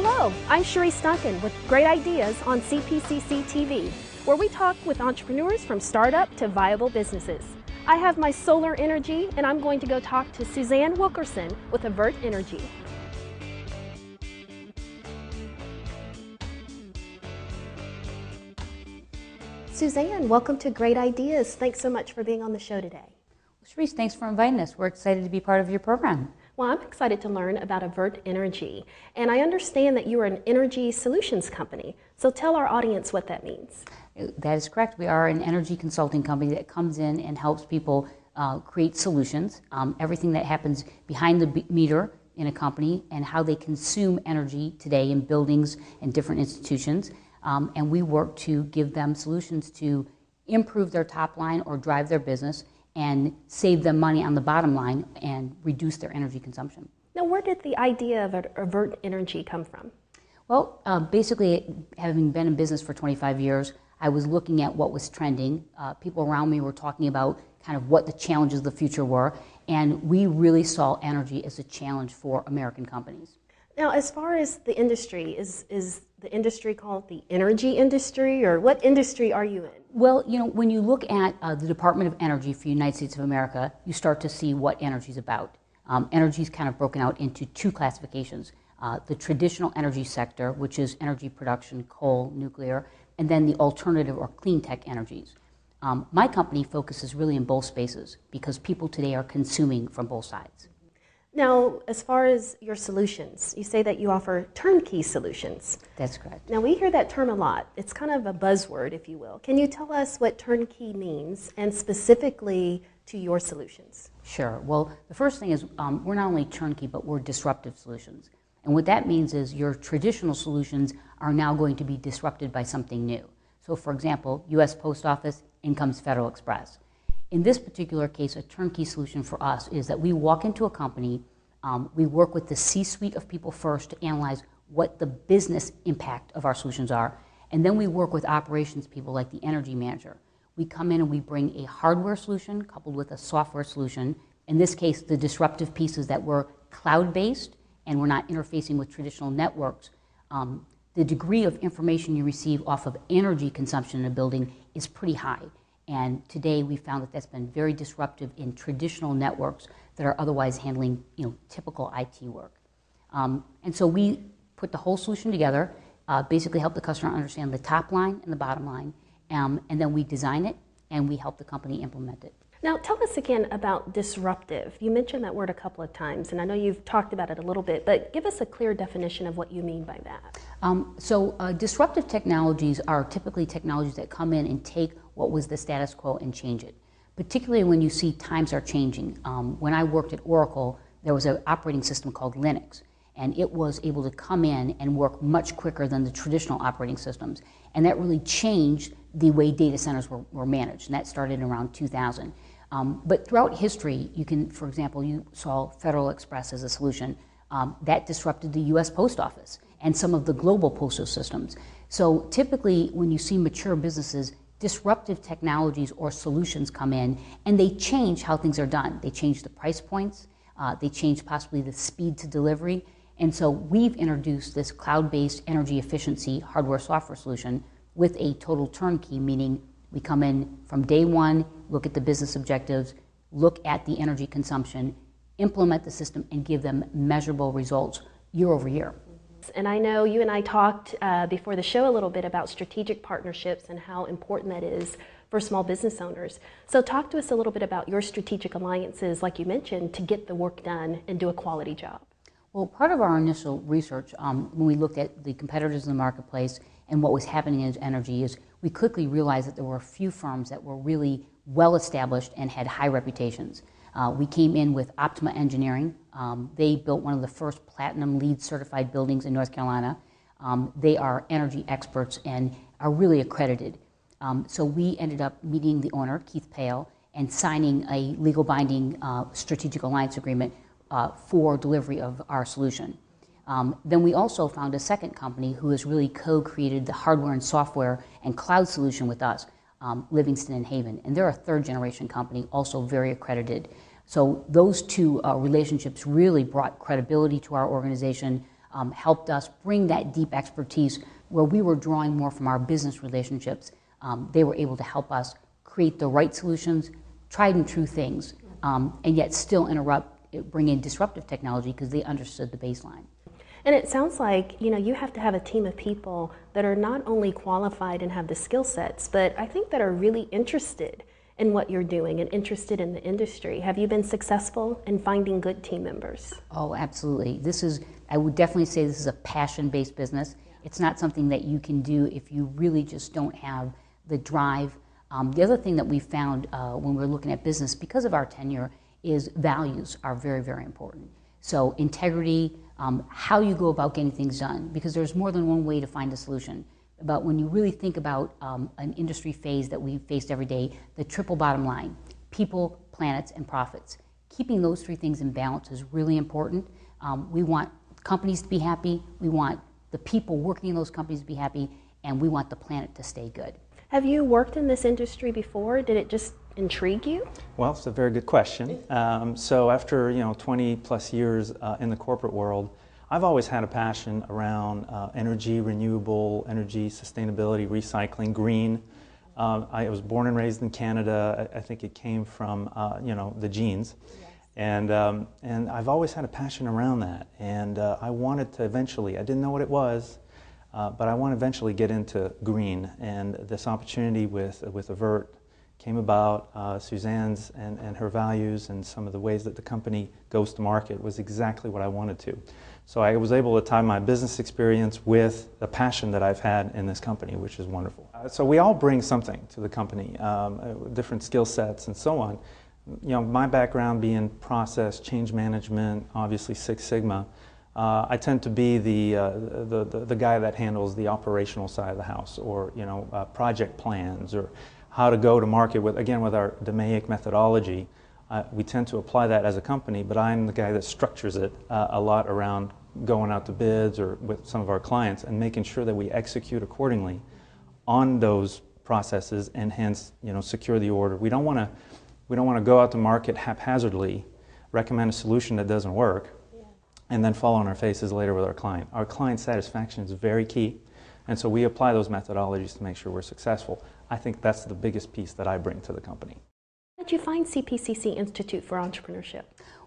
Hello, I'm Sherese Duncan with Great Ideas on CPCC TV, where we talk with entrepreneurs from startup to viable businesses. I have my solar energy, and I'm going to go talk to Suzanne Wilkerson with Avert Energy. Suzanne, welcome to Great Ideas. Thanks so much for being on the show today. Sherese, thanks for inviting us. We're excited to be part of your program. Well, I'm excited to learn about Avert Energy, and I understand that you are an energy solutions company. So tell our audience what that means. That is correct. We are an energy consulting company that comes in and helps people create solutions, everything that happens behind the meter in a company and how they consume energy today in buildings and different institutions. And we work to give them solutions to improve their top line or drive their business and save them money on the bottom line and reduce their energy consumption. Now, where did the idea of Avert Energy come from? Well, basically, having been in business for 25 years, I was looking at what was trending. People around me were talking about kind of what the challenges of the future were, and we really saw energy as a challenge for American companies. Now, as far as the industry, is the industry called the energy industry, or what industry are you in? Well, you know, when you look at the Department of Energy for the United States of America, you start to see what energy is about. Energy is kind of broken out into two classifications. The traditional energy sector, which is energy production, coal, nuclear, and then the alternative or clean tech energies. My company focuses really in both spaces because people today are consuming from both sides. Now, as far as your solutions, you say that you offer turnkey solutions. That's correct. Now, we hear that term a lot. It's kind of a buzzword, if you will. Can you tell us what turnkey means, and specifically to your solutions? Sure. Well, the first thing is we're not only turnkey, but we're disruptive solutions. And what that means is your traditional solutions are now going to be disrupted by something new. So, for example, U.S. Post Office, in comes Federal Express. In this particular case, a turnkey solution for us is that we walk into a company, we work with the C-suite of people first to analyze what the business impact of our solutions are, and then we work with operations people like the energy manager. We come in and we bring a hardware solution coupled with a software solution. In this case, the disruptive pieces that were cloud-based and we're not interfacing with traditional networks. The degree of information you receive off of energy consumption in a building is pretty high. And today we found that that's been very disruptive in traditional networks that are otherwise handling, typical IT work. And so we put the whole solution together, basically help the customer understand the top line and the bottom line, and then we design it and we help the company implement it. Now, tell us again about disruptive. You mentioned that word a couple of times, and I know you've talked about it a little bit, but give us a clear definition of what you mean by that. Disruptive technologies are typically technologies that come in and take what was the status quo and change it, particularly when you see times are changing. When I worked at Oracle, there was an operating system called Linux, and it was able to come in and work much quicker than the traditional operating systems, and that really changed the way data centers were managed, and that started around 2000. But throughout history, for example, you saw Federal Express as a solution. That disrupted the U.S. Post Office and some of the global postal systems. So typically, when you see mature businesses, disruptive technologies or solutions come in, and they change how things are done. They change the price points. They change possibly the speed to delivery. And so we've introduced this cloud-based energy efficiency hardware-software solution with a total turnkey, meaning we come in from day one, look at the business objectives, look at the energy consumption, implement the system, and give them measurable results year over year. And I know you and I talked before the show a little bit about strategic partnerships and how important that is for small business owners. So talk to us a little bit about your strategic alliances, like you mentioned, to get the work done and do a quality job. Well, part of our initial research, when we looked at the competitors in the marketplace and what was happening in energy, is we quickly realized that there were a few firms that were really well established and had high reputations. We came in with Optima Engineering. They built one of the first platinum LEED certified buildings in North Carolina. They are energy experts and are really accredited. So we ended up meeting the owner, Keith Pale, and signing a legal binding strategic alliance agreement for delivery of our solution. Then we also found a second company who has really co-created the hardware and software and cloud solution with us, Livingston and Haven. And they're a third generation company, also very accredited. So those two relationships really brought credibility to our organization, helped us bring that deep expertise where we were drawing more from our business relationships. They were able to help us create the right solutions, tried and true things, and yet still bring in disruptive technology because they understood the baseline. And it sounds like, you have to have a team of people that are not only qualified and have the skill sets, but I think that are really interested in what you're doing and interested in the industry. Have you been successful in finding good team members? Oh, absolutely. I would definitely say this is a passion-based business. It's not something that you can do if you really just don't have the drive. The other thing that we found when we're looking at business, because of our tenure, is values are very, very important. So integrity, how you go about getting things done, because there's more than one way to find a solution. But when you really think about an industry phase that we faced every day, the triple bottom line, people, planets, and profits, keeping those three things in balance is really important. We want companies to be happy, we want the people working in those companies to be happy, and we want the planet to stay good. Have you worked in this industry before? Did it just intrigue you? Well, it's a very good question. So after 20 plus years in the corporate world, I've always had a passion around energy, renewable energy, sustainability, recycling, green. I was born and raised in Canada. I think it came from the genes, yes. And I've always had a passion around that. And I wanted to eventually, I didn't know what it was, but I want to eventually get into green. And this opportunity with Avert came about. Suzanne's and her values and some of the ways that the company goes to market was exactly what I wanted to. So I was able to tie my business experience with the passion that I've had in this company, which is wonderful. So we all bring something to the company, different skill sets and so on. My background being process, change management, obviously Six Sigma, I tend to be the guy that handles the operational side of the house, or project plans, or how to go to market with our DMAIC methodology. We tend to apply that as a company, but I'm the guy that structures it a lot around going out to bids or with some of our clients and making sure that we execute accordingly on those processes and hence secure the order. We don't want to go out to market haphazardly, recommend a solution that doesn't work, and then fall on our faces later with our client. Our client satisfaction is very key, and so we apply those methodologies to make sure we're successful. I think that's the biggest piece that I bring to the company. How did you find CPCC Institute for Entrepreneurship?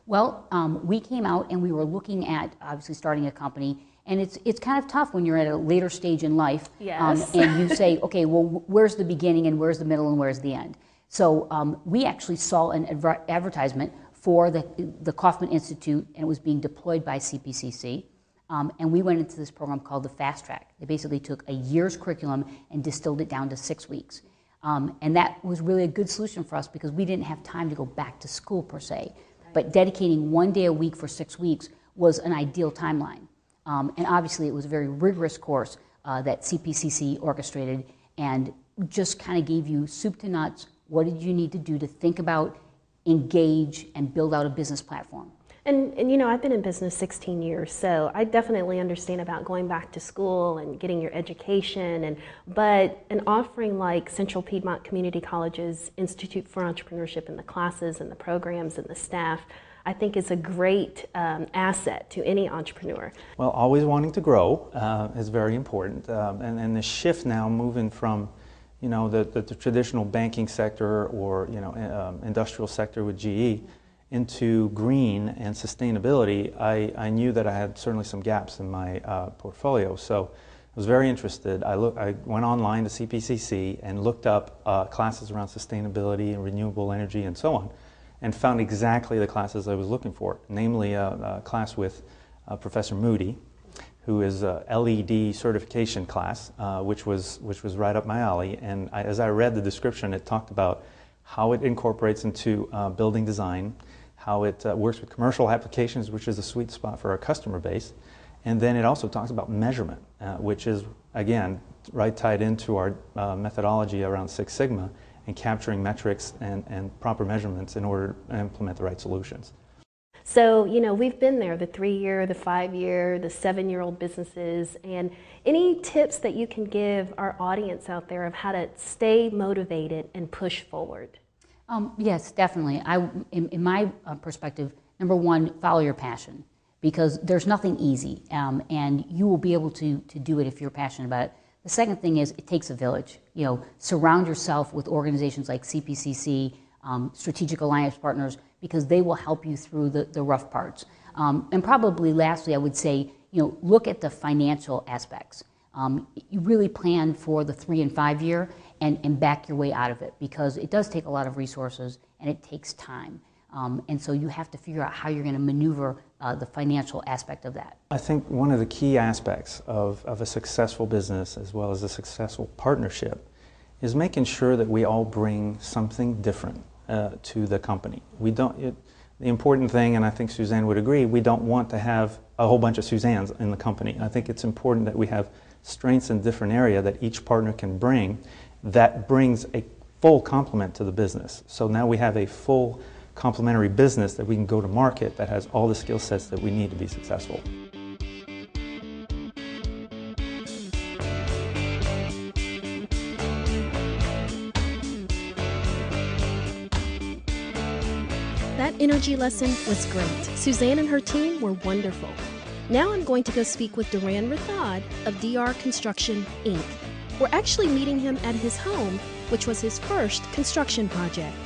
Well, we came out and we were looking at obviously starting a company, and it's kind of tough when you're at a later stage in life, yes. And you say, okay, well, where's the beginning and where's the middle and where's the end? So we actually saw an advertisement for the Kauffman Institute, and it was being deployed by CPCC, and we went into this program called the Fast Track. They basically took a year's curriculum and distilled it down to 6 weeks. And that was really a good solution for us because we didn't have time to go back to school per se. But dedicating 1 day a week for 6 weeks was an ideal timeline. And obviously it was a very rigorous course that CPCC orchestrated and just kind of gave you soup to nuts. What did you need to do to think about, engage, and build out a business platform? And I've been in business 16 years, so I definitely understand about going back to school and getting your education, but an offering like Central Piedmont Community College's Institute for Entrepreneurship and the classes and the programs and the staff, I think is a great asset to any entrepreneur. Well, always wanting to grow is very important, and the shift now moving from the traditional banking sector or industrial sector with GE into green and sustainability, I knew that I had certainly some gaps in my portfolio. So I was very interested. I went online to CPCC and looked up classes around sustainability and renewable energy and so on, and found exactly the classes I was looking for, namely a class with Professor Moody, who is a LED certification class, which was right up my alley. And as I read the description, it talked about how it incorporates into building design, how it works with commercial applications, which is a sweet spot for our customer base. And then it also talks about measurement, which is, again, right tied into our methodology around Six Sigma and capturing metrics and proper measurements in order to implement the right solutions. So, we've been there, the 3-year, the 5-year, the 7-year-old businesses, and any tips that you can give our audience out there of how to stay motivated and push forward? Yes, definitely. In my perspective, number one, follow your passion. because there's nothing easy, and you will be able to do it if you're passionate about it. The second thing is it takes a village. You know, surround yourself with organizations like CPCC, strategic alliance partners, because they will help you through the rough parts. And probably lastly, I would say, you know, look at the financial aspects. You really plan for the 3 and 5 year and back your way out of it, because it does take a lot of resources and it takes time. And so you have to figure out how you're going to maneuver the financial aspect of that. I think one of the key aspects of a successful business as well as a successful partnership is making sure that we all bring something different to the company. The important thing, and I think Suzanne would agree, we don't want to have a whole bunch of Suzannes in the company. I think it's important that we have strengths in different areas that each partner can bring that brings a full complement to the business. So now we have a full complementary business that we can go to market that has all the skill sets that we need to be successful. That energy lesson was great. Suzanne and her team were wonderful. Now I'm going to go speak with Duran Rathod of DR Construction, Inc. We're actually meeting him at his home, which was his first construction project.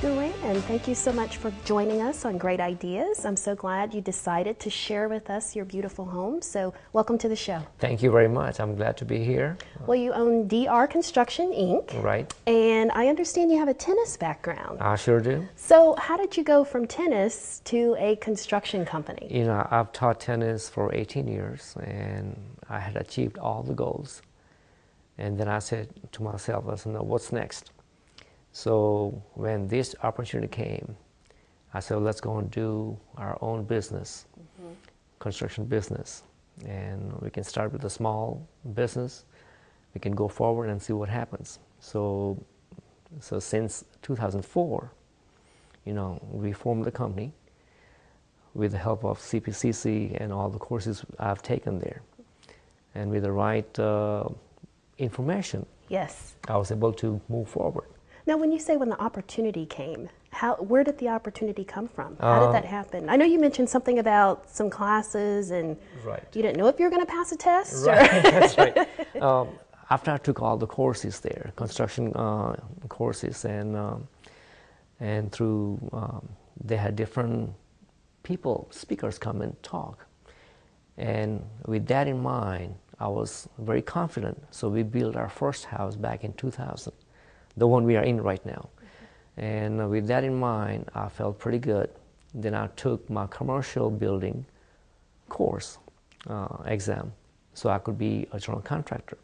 Duran, thank you so much for joining us on Great Ideas. I'm so glad you decided to share with us your beautiful home. So welcome to the show. Thank you very much. I'm glad to be here. Well, you own DR Construction, Inc. Right. And I understand you have a tennis background. I sure do. So how did you go from tennis to a construction company? You know, I've taught tennis for 18 years and I had achieved all the goals. And then I said to myself, I said, no, what's next? So when this opportunity came, I said, let's go and do our own business, construction business. And we can start with a small business. We can go forward and see what happens. So since 2004, you know, we formed the company with the help of CPCC and all the courses I've taken there. And with the right information, Yes. I was able to move forward. Now, when you say when the opportunity came, where did the opportunity come from? How did that happen? I know you mentioned something about some classes and Right. you didn't know if you were going to pass a test. Right, that's right. After I took all the courses there, construction courses, and through, they had different people, speakers come and talk. And with that in mind, I was very confident. So we built our first house back in 2000. The one we are in right now. And with that in mind, I felt pretty good. Then I took my commercial building course exam so I could be a general contractor.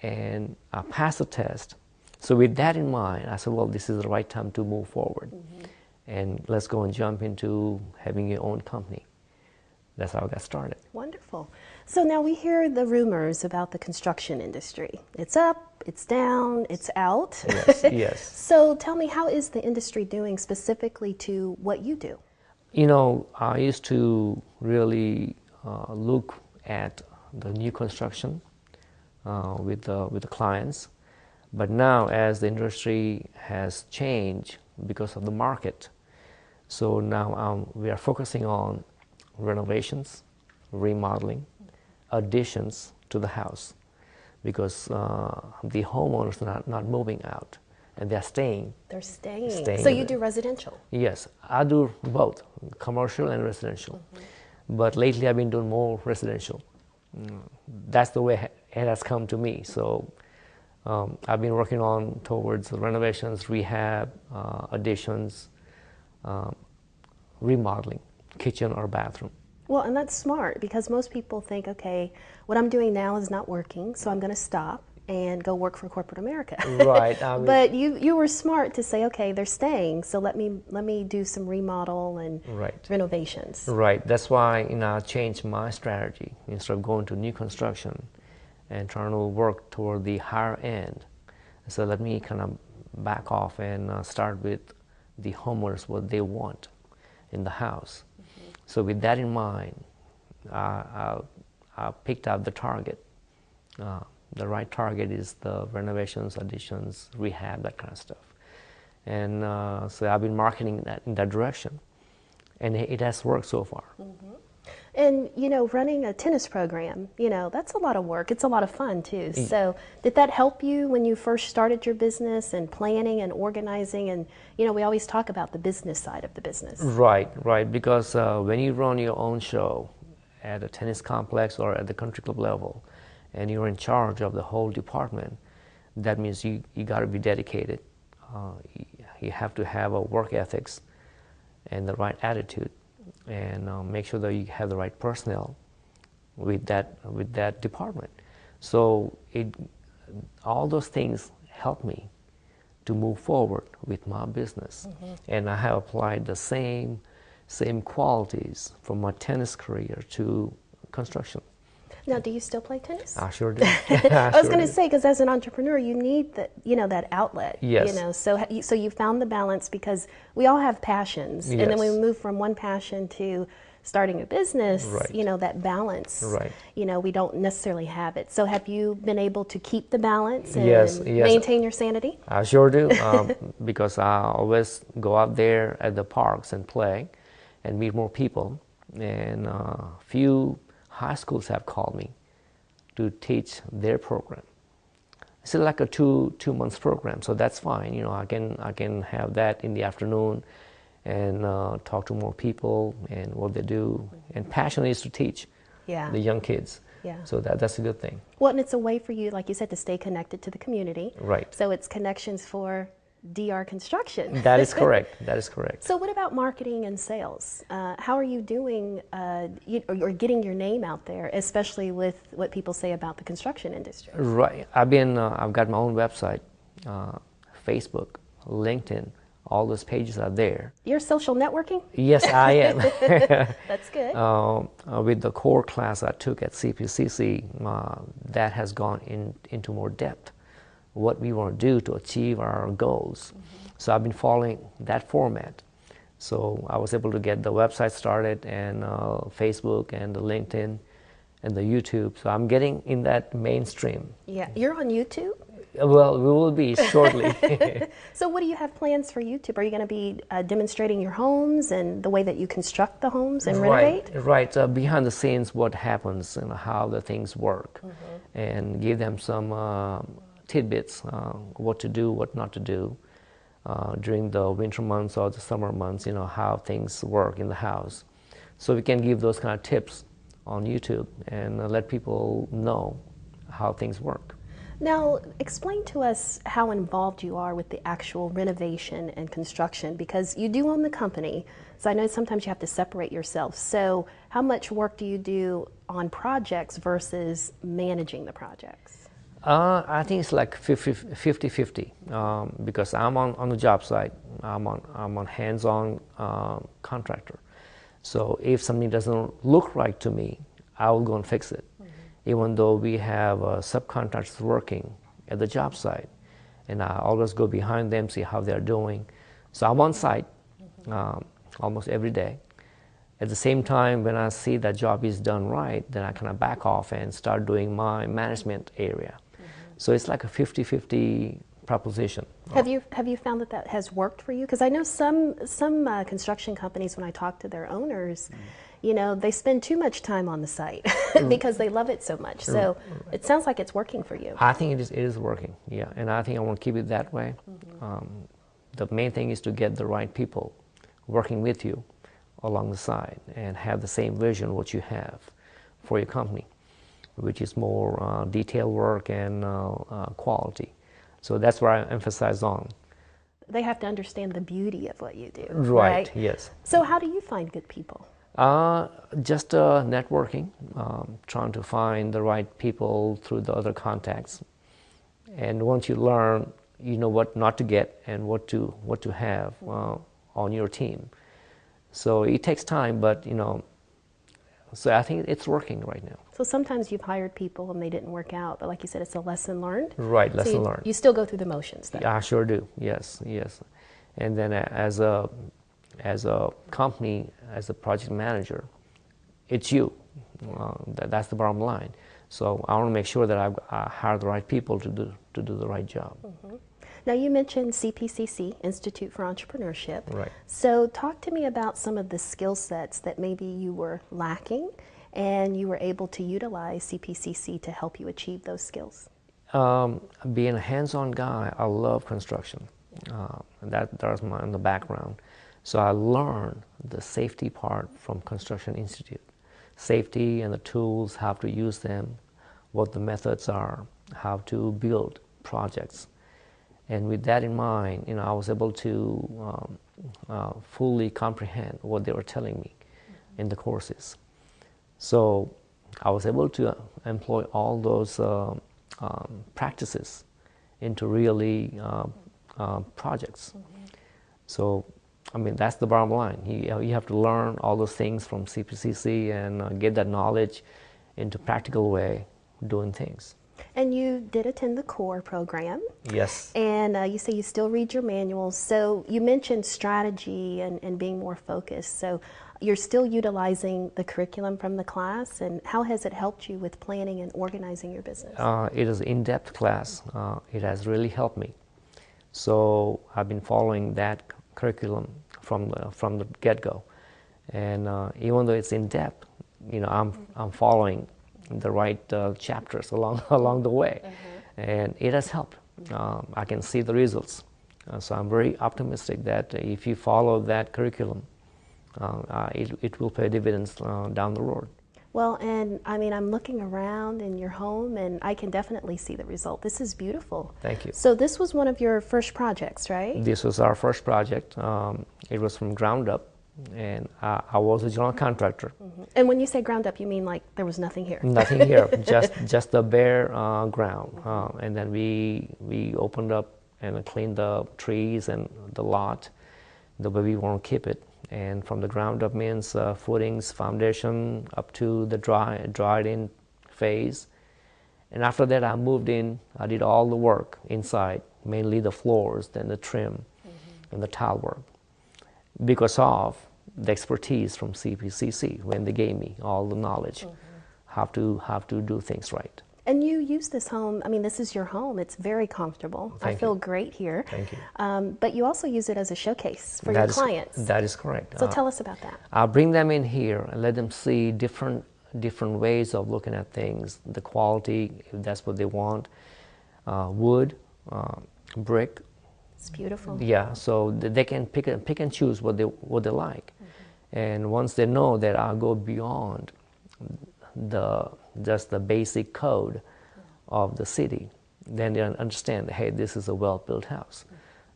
And I passed the test. So with that in mind, I said, well, this is the right time to move forward. And let's go and jump into having your own company. That's how I got started. Wonderful. So now we hear the rumors about the construction industry. It's up, it's down, it's out. Yes, yes. So tell me, how is the industry doing specifically to what you do? You know, I used to really look at the new construction with the clients. But now as the industry has changed because of the market, so now we are focusing on renovations, remodeling, additions to the house, because the homeowners are not moving out and they're staying. They're staying. Staying So you do residential? Yes, I do both, commercial and residential. But lately I've been doing more residential. That's the way it has come to me. So I've been working on towards renovations, rehab, additions, remodeling, kitchen or bathroom. Well, and that's smart, because most people think, okay, what I'm doing now is not working, so I'm going to stop and go work for corporate America. Right. I mean, but you were smart to say, okay, they're staying, so let me do some remodel and renovations. Right. That's why, you know, I changed my strategy. Instead of going to new construction and trying to work toward the higher end, so let me kind of back off and start with the homeowners, what they want in the house. So with that in mind, I picked out the target The right target is the renovations, additions, rehab, that kind of stuff. And so I've been marketing that in that direction, and it has worked so far. Mm-hmm. And, you know, running a tennis program, you know, that's a lot of work. It's a lot of fun, too. So did that help you when you first started your business and planning and organizing? And, you know, we always talk about the business side of the business. Right, right. Because when you run your own show at a tennis complex or at the country club level, and you're in charge of the whole department, that means you got to be dedicated. You have to have a work ethics and the right attitude, and make sure that you have the right personnel with that department. So all those things help me to move forward with my business. Mm-hmm. And I have applied the same qualities from my tennis career to construction. Now, do you still play tennis? I sure do. I was going to say, because as an entrepreneur, you need that outlet. Yes. You know, so you found the balance, because we all have passions, yes. and then we move from one passion to starting a business. Right. You know, that balance. Right. You know, we don't necessarily have it. So have you been able to keep the balance and yes. maintain your sanity? I sure do, because I always go out there at the parks and play, and meet more people, and few high schools have called me to teach their program. It's like a two months program, so that's fine. You know, I can have that in the afternoon and talk to more people and what they do. And passion is to teach the young kids. Yeah. So that's a good thing. Well, and it's a way for you, like you said, to stay connected to the community. Right. So it's connections for DR Construction. That is correct. That is correct. So what about marketing and sales? How are you doing or getting your name out there, especially with what people say about the construction industry? Right. I've got my own website, Facebook, LinkedIn. All those pages are there. You're social networking? Yes, I am. That's good. With the core class I took at CPCC, that has gone into more depth. What we want to do to achieve our goals. Mm-hmm. So I've been following that format. So I was able to get the website started, and Facebook and the LinkedIn and the YouTube. So I'm getting in that mainstream. Yeah, you're on YouTube? Well, we will be shortly. So what do you have plans for YouTube? Are you going to be demonstrating your homes and the way that you construct the homes and renovate? Right. Behind the scenes, what happens and how the things work, mm-hmm. and give them some tidbits, what to do, what not to do during the winter months or the summer months, you know, how things work in the house. So we can give those kind of tips on YouTube and let people know how things work. Now, explain to us how involved you are with the actual renovation and construction, because you do own the company, so I know sometimes you have to separate yourself. So how much work do you do on projects versus managing the projects? I think it's like 50-50, because I'm on the job site. I'm on hands-on contractor. So if something doesn't look right to me, I will go and fix it. Mm-hmm. Even though we have subcontractors working at the job site, and I always go behind them, see how they're doing. So I'm on site almost every day. At the same time, when I see that job is done right, then I kind of back off and start doing my management area. So it's like a 50-50 proposition. Have you found that has worked for you? Because I know some construction companies, when I talk to their owners, you know, they spend too much time on the site because they love it so much. So it sounds like it's working for you. I think it is working, yeah, and I think I want to keep it that way. Mm-hmm. The main thing is to get the right people working with you along the side and have the same vision what you have for your company, which is more detailed work and quality. So that's where I emphasize on. They have to understand the beauty of what you do. Right, yes. So how do you find good people? Just networking, trying to find the right people through the other contacts. And once you learn, you know what not to get and what to have on your team. So it takes time, but you know, so I think it's working right now. So sometimes you've hired people and they didn't work out, but like you said, it's a lesson learned. Right, lesson learned. You still go through the motions, though. Yeah, I sure do. Yes. And then as a company, as a project manager, it's you. That's the bottom line. So I want to make sure that I hire the right people to do the right job. Mm-hmm. Now you mentioned CPCC, Institute for Entrepreneurship. Right. So talk to me about some of the skill sets that maybe you were lacking and you were able to utilize CPCC to help you achieve those skills. Being a hands-on guy, I love construction. That's in the background. So I learned the safety part from Construction Institute. Safety and the tools, how to use them, what the methods are, how to build projects. And with that in mind, I was able to fully comprehend what they were telling me in the courses. So I was able to employ all those practices into really projects. So, I mean, that's the bottom line. You have to learn all those things from CPCC and get that knowledge into practical way doing things. And you did attend the CORE program. Yes. And you say you still read your manuals. So you mentioned strategy and being more focused. So you're still utilizing the curriculum from the class, and how has it helped you with planning and organizing your business? It is an in-depth class. It has really helped me. So I've been following that curriculum from the get-go, and even though it's in depth, I'm following the right chapters along the way, and it has helped. I can see the results, so I'm very optimistic that if you follow that curriculum, it will pay dividends down the road. Well, and I mean, I'm looking around in your home, and I can definitely see the result. This is beautiful. Thank you. So this was one of your first projects, right? This was our first project. It was from ground up, and I was a general contractor. Mm-hmm. And when you say ground up, you mean like there was nothing here? Nothing here, just the bare ground. And then we opened up and cleaned the trees and the lot the way we want to keep it. And from the ground up means footings, foundation, up to the dried in phase. And after that, I moved in. I did all the work inside, mainly the floors, then the trim, and the tile work, because of the expertise from CPCC when they gave me all the knowledge, how to do things right. And you use this home, I mean, this is your home. It's very comfortable. I feel great here. Thank you. But you also use it as a showcase for your clients. That is correct. So tell us about that. I'll bring them in here and let them see different ways of looking at things, the quality, if that's what they want, wood, brick. It's beautiful. Yeah, so they can pick and choose what they like. And once they know that I'll go beyond just the basic code of the city, then they understand, hey, this is a well-built house.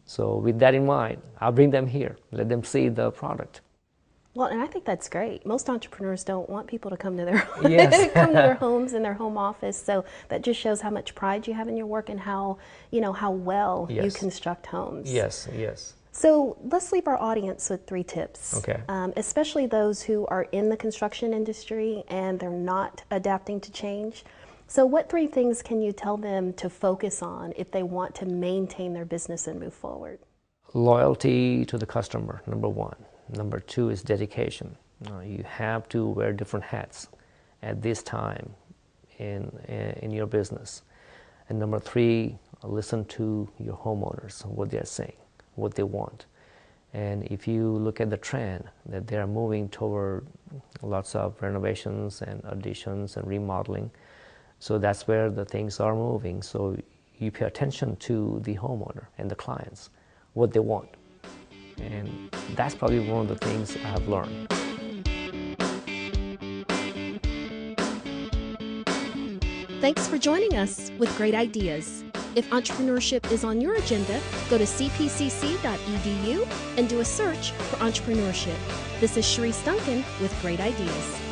So with that in mind, I'll bring them here, let them see the product. Well, and I think that's great. Most entrepreneurs don't want people to come to their Yes. come to their homes and their home office. So that just shows how much pride you have in your work and how well you construct homes. Yes, yes. So let's leave our audience with 3 tips. Okay. Especially those who are in the construction industry and they're not adapting to change. So what 3 things can you tell them to focus on if they want to maintain their business and move forward? Loyalty to the customer, number 1. Number 2 is dedication. You have to wear different hats at this time in your business. And number 3, listen to your homeowners, what they're saying, what they want. And if you look at the trend that they are moving toward lots of renovations and additions and remodeling, so that's where the things are moving. So you pay attention to the homeowner and the clients, what they want. And that's probably one of the things I have learned. Thanks for joining us with Great Ideas. If entrepreneurship is on your agenda, go to cpcc.edu and do a search for entrepreneurship. This is Sherese Duncan with Great Ideas.